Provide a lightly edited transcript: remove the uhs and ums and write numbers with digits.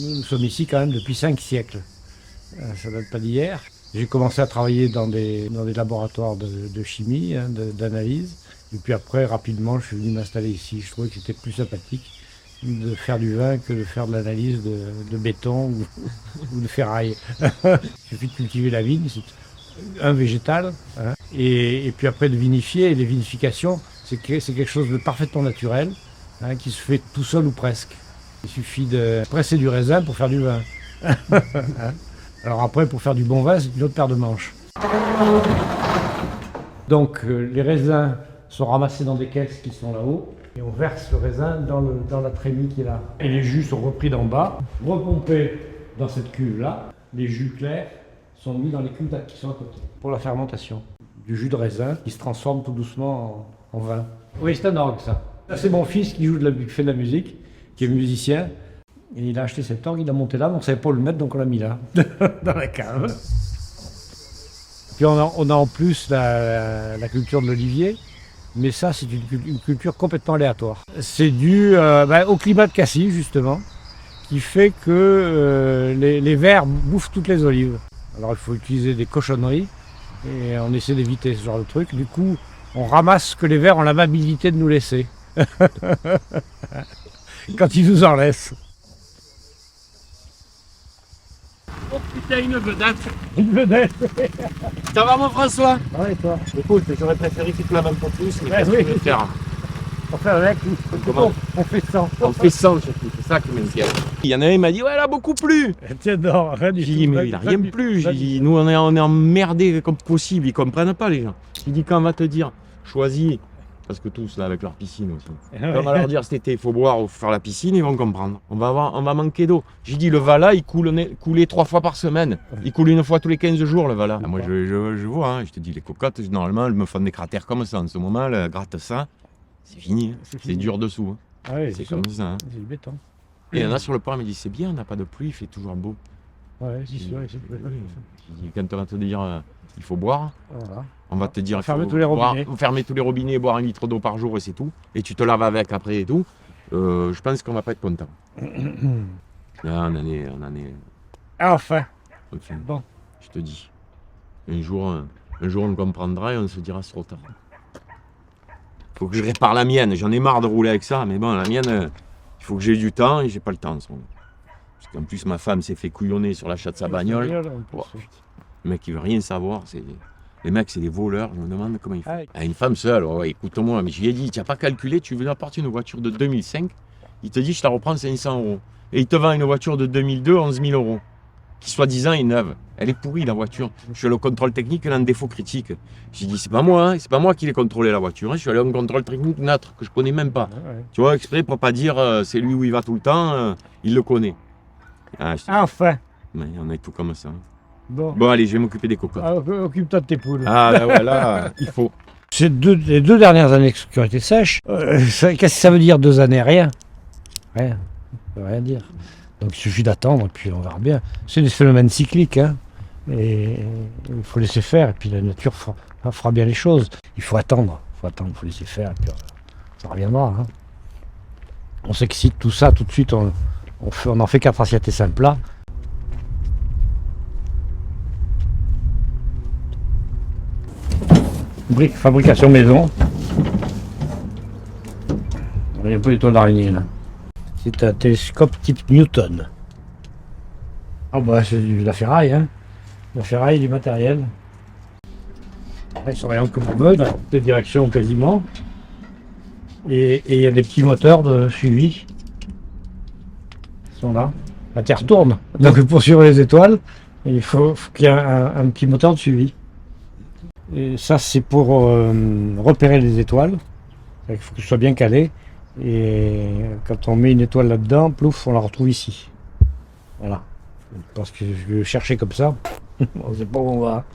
Nous sommes ici quand même depuis 5 siècles. Ça date pas d'hier. J'ai commencé à travailler dans des laboratoires de chimie, d'analyse. Et puis après, rapidement, je suis venu m'installer ici. Je trouvais que c'était plus sympathique de faire du vin que de faire de l'analyse de béton ou de ferraille. Il suffit de cultiver la vigne, c'est un végétal. Hein. Et puis après de vinifier, et les vinifications, c'est quelque chose de parfaitement naturel, hein, qui se fait tout seul ou presque. Il suffit de presser du raisin pour faire du vin. Hein. Alors après, pour faire du bon vin, c'est une autre paire de manches. Donc les raisins sont ramassés dans des caisses qui sont là-haut. Et on verse le raisin dans la trémie qui est là. Et les jus sont repris d'en bas, repompés dans cette cuve-là. Les jus clairs sont mis dans les cuves qui sont à côté. Pour la fermentation du jus de raisin qui se transforme tout doucement en vin. Oui, c'est un orgue ça. Ça c'est mon fils qui fait de la musique, qui est musicien. Et il a acheté cet orgue, il a monté là, mais on ne savait pas où le mettre, donc on l'a mis là, dans la cave. Puis on a en plus la culture de l'olivier. Mais ça, c'est une culture complètement aléatoire. C'est dû au climat de Cassis, justement, qui fait que les vers bouffent toutes les olives. Alors il faut utiliser des cochonneries, et on essaie d'éviter ce genre de truc. Du coup, on ramasse ce que les vers ont l'amabilité de nous laisser. Quand ils nous en laissent. Oh putain, une vedette! Une vedette. Ça va mon François? Ouais, toi. Écoute, j'aurais préféré que tu te la même pas plus, mais Ouais, qu'est-ce que oui. tu veux faire? On fait avec, Comment? on fait sans. On fait 100 surtout, c'est ça qui m'inquiète. Il y en a un qui m'a dit, ouais, elle a beaucoup plu! Tiens, non, rien du J'ai tout. dit, mais il a rien plu. J'ai dit, nous on est emmerdés comme possible, ils comprennent pas les gens. J'ai dit, quand on va te dire, choisis, parce que tous là avec leur piscine aussi. Quand on va leur dire cet été, il faut boire ou faire la piscine, ils vont comprendre. On va manquer d'eau. J'ai dit, le Vala, il coulait 3 fois par semaine. Il coule 1 fois tous les 15 jours, le Vala. Moi, je vois, hein, je te dis, les cocottes, normalement, elles me font des cratères comme ça. En ce moment, elles grattent ça, c'est fini. Hein. C'est dur dessous. Hein. Ah oui, c'est comme ça. Hein. C'est du béton. Et il y en a sur le port, il me dit, c'est bien, on n'a pas de pluie, il fait toujours beau. Ouais, c'est sûr. J'ai dit, quand on va te dire, il faut boire. Voilà. On va te dire, fermer tous les robinets. Fermer tous les robinets et boire 1 litre d'eau par jour et c'est tout. Et tu te laves avec après et tout. Je pense qu'on va pas être content. Là, on en est. Enfin. Enfin, Bon. je te dis. Un jour, on comprendra et on se dira c'est trop tard. Faut que je répare la mienne. J'en ai marre de rouler avec ça. Mais bon, la mienne, il faut que j'ai du temps et j'ai pas le temps en ce moment. Parce qu'en plus, ma femme s'est fait couillonner sur l'achat de sa bagnole. Le mec, il veut rien savoir. Les mecs, c'est des voleurs, je me demande comment ils font. Ah, une femme seule, ouais, écoute-moi, mais je lui ai dit, tu n'as pas calculé, tu veux apporter une voiture de 2005, il te dit, je te la reprends 500 €. Et il te vend une voiture de 2002, 11 000 €, qui soi-disant est neuve. Elle est pourrie, la voiture. Je suis allé au contrôle technique, elle a un défaut critique. J'ai dit, c'est pas moi, hein, c'est pas moi qui l'ai contrôlé la voiture. Hein. Je suis allé au contrôle technique neutre, que je connais même pas. Ouais. Tu vois, exprès pour pas dire, c'est lui où il va tout le temps, il le connaît. Ah, Enfin. Mais on est tout comme ça. Bon, allez, je vais m'occuper des cocottes. Occupe-toi de tes poules. Ah, ben voilà, il faut. Les 2 dernières années qui ont été sèches, qu'est-ce que ça veut dire 2 années? Rien. Rien. Ça veut rien dire. Donc il suffit d'attendre et puis on verra bien. C'est des phénomènes cycliques. Hein. Et il faut laisser faire et puis la nature fera bien les choses. Il faut attendre. Il faut laisser faire et puis ça reviendra. Hein. On s'excite tout ça tout de suite. On en fait 4 assiettes et 5 plats. Fabrication maison. Il y a un peu d'étoiles d'araignée là. C'est un télescope type Newton. Ah bah c'est de la ferraille, hein. La ferraille, du matériel. Ils sont rien que pour eux, dans toutes les directions quasiment. Et il y a des petits moteurs de suivi. Ils sont là. La Terre tourne. Donc pour suivre les étoiles, il faut qu'il y ait un petit moteur de suivi. Et ça, c'est pour repérer les étoiles. Il faut que ce soit bien calé. Et quand on met une étoile là-dedans, plouf, on la retrouve ici. Voilà. Parce que je vais chercher comme ça. On ne sait pas où on va.